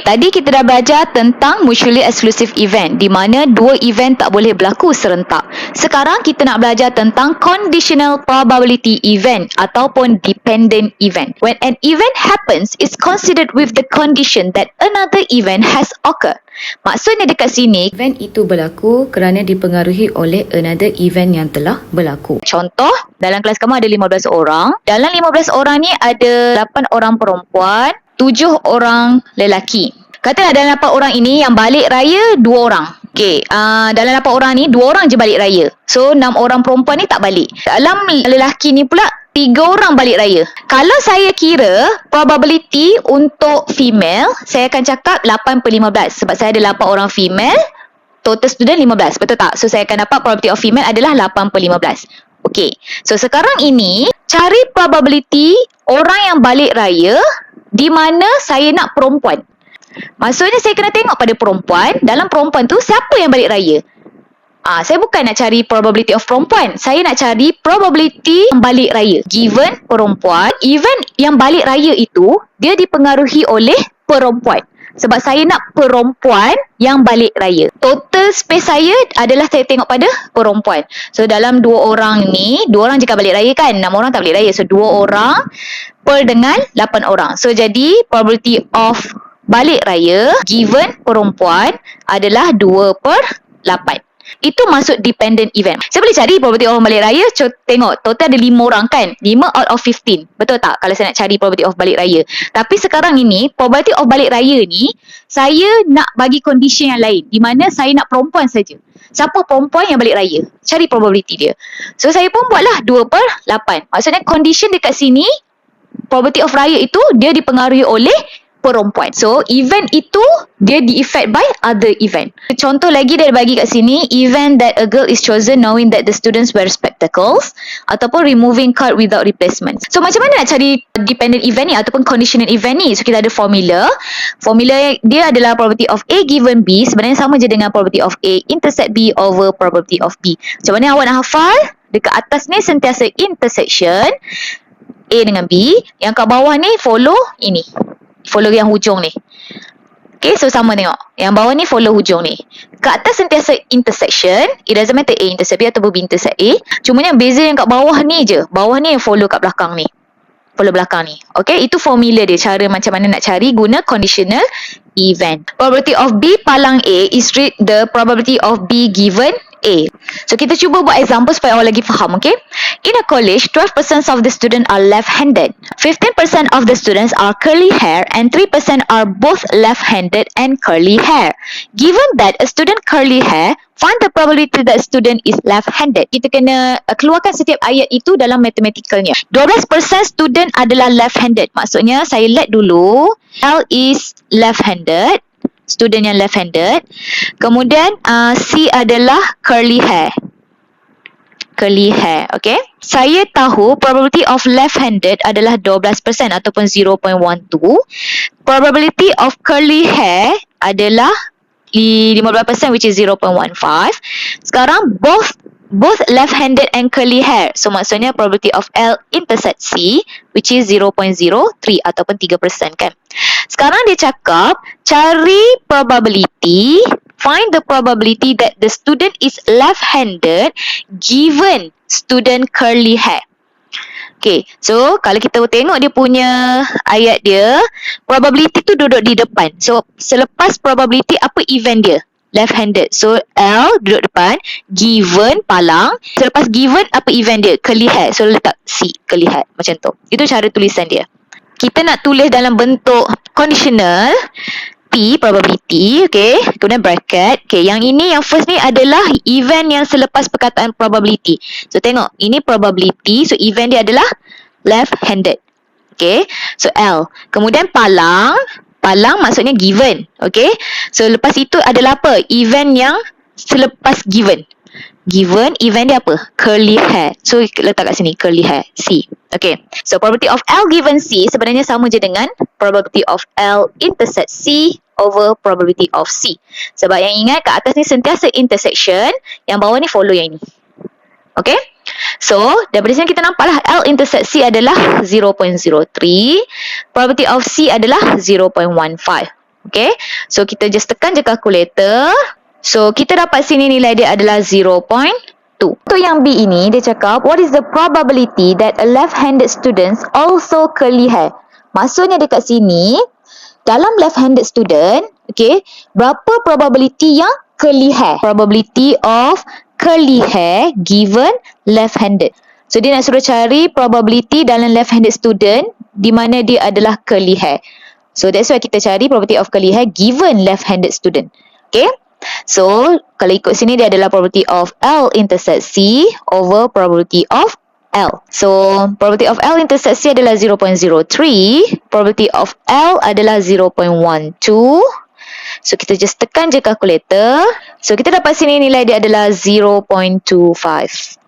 Tadi kita dah belajar tentang mutually exclusive event di mana dua event tak boleh berlaku serentak. Sekarang kita nak belajar tentang conditional probability event ataupun dependent event. When an event happens, it's considered with the condition that another event has occurred. Maksudnya dekat sini, event itu berlaku kerana dipengaruhi oleh another event yang telah berlaku. Contoh, dalam kelas kamu ada 15 orang. Dalam 15 orang ni ada 8 orang perempuan, 7 orang lelaki. Katalah dalam 8 orang ini yang balik raya 2 orang. Okey, dalam 8 orang ni 2 orang je balik raya. So 6 orang perempuan ni tak balik. Dalam lelaki ni pula 3 orang balik raya. Kalau saya kira probability untuk female, saya akan cakap 8/15 sebab saya ada 8 orang female, total student 15, betul tak? So saya akan dapat probability of female adalah 8/15. Okey. So sekarang ini cari probability orang yang balik raya di mana saya nak perempuan. Maksudnya saya kena tengok pada perempuan. Dalam perempuan tu siapa yang balik raya? Saya bukan nak cari probability of perempuan. Saya nak cari probability yang balik raya. Given perempuan, event yang balik raya itu dia dipengaruhi oleh perempuan. Sebab saya nak perempuan yang balik raya. Total space saya adalah saya tengok pada perempuan. So dalam 2 orang ni, 2 orang je balik raya kan? 6 orang tak balik raya. So 2 orang per dengan 8 orang. So jadi probability of balik raya given perempuan adalah 2/8. Itu masuk dependent event. Saya boleh cari probability orang balik raya. Tengok, total ada 5 orang kan? 5 out of 15. Betul tak? Kalau saya nak cari probability of balik raya. Tapi sekarang ini, probability of balik raya ni, saya nak bagi condition yang lain. Di mana saya nak perempuan saja. Siapa perempuan yang balik raya? Cari probability dia. So, saya pun buatlah 2/8. Maksudnya, condition dekat sini, probability of raya itu, dia dipengaruhi oleh perempuan. So, event itu dia di-effect by other event. Contoh lagi dia bagi kat sini, event that a girl is chosen knowing that the students wear spectacles ataupun removing card without replacement. So, macam mana nak cari dependent event ni ataupun conditional event ni? So, kita ada formula. Formula dia adalah probability of A given B sebenarnya sama je dengan probability of A intersect B over probability of B. Macam mana awak nak hafal? Dekat atas ni sentiasa intersection A dengan B. Yang kat bawah ni follow ini. Follow yang hujung ni. Okay, so sama tengok. Yang bawah ni follow hujung ni. Kat atas sentiasa intersection. It doesn't matter A intersect B atau B intersect A. Cuma yang beza yang kat bawah ni je. Bawah ni yang follow kat belakang ni. Follow belakang ni. Okay, itu formula dia. Cara macam mana nak cari guna conditional event. Probability of B palang A is the probability of B given A. So, kita cuba buat example supaya awak lagi faham, okay? In a college, 12% of the students are left-handed. 15% of the students are curly hair and 3% are both left-handed and curly hair. Given that a student curly hair, find the probability that a student is left-handed. Kita kena keluarkan setiap ayat itu dalam mathematicalnya. 12% student adalah left-handed. Maksudnya, saya let dulu. L is left-handed. Student yang left-handed. Kemudian C adalah curly hair. Curly hair, okay? Saya tahu probability of left-handed adalah 12% ataupun 0.12. Probability of curly hair adalah 15% which is 0.15. Sekarang both left-handed and curly hair. So maksudnya probability of L intersect C which is 0.03 ataupun 3% kan. Sekarang dia cakap cari probability, find the probability that the student is left-handed given student curly hair. Okay, so kalau kita tengok dia punya ayat dia, probability tu duduk di depan. So selepas probability apa event dia? Left-handed. So L duduk depan, given palang. Selepas given apa event dia? Curly hair. So letak C, curly hair. Macam tu. Itu cara tulisan dia. Kita nak tulis dalam bentuk conditional P, probability, okay. Kemudian bracket. Okay, yang ini, yang first ni adalah event yang selepas perkataan probability. So, tengok. Ini probability. So, event dia adalah left-handed. Okay. So, L. Kemudian palang. Palang maksudnya given. Okay. So, lepas itu adalah apa? Event yang selepas given. Given, event dia apa? Curly hair. So, letak kat sini, curly hair. C. Okay. So, probability of L given C sebenarnya sama je dengan probability of L intersect C over probability of C. Sebab yang ingat kat atas ni sentiasa intersection, yang bawah ni follow yang ini. Okay. So, daripada sini kita nampaklah L intersect C adalah 0.03. Probability of C adalah 0.15. Okay, so kita just tekan je calculator. So kita dapat sini nilai dia adalah 0.2. Untuk yang B ini, dia cakap, what is the probability that a left-handed student also curly hair? Maksudnya dekat sini, dalam left-handed student, okay, berapa probability yang curly hair? Probability of curly hair given left-handed. So dia nak suruh cari probability dalam left-handed student di mana dia adalah curly hair. So that's why kita cari probability of curly hair given left-handed student. Okay. So kalau ikut sini dia adalah probability of L intersect C over probability of L. So probability of L intersect C adalah 0.03. Probability of L adalah 0.12. So kita just tekan je calculator. So kita dapat sini nilai dia adalah 0.25.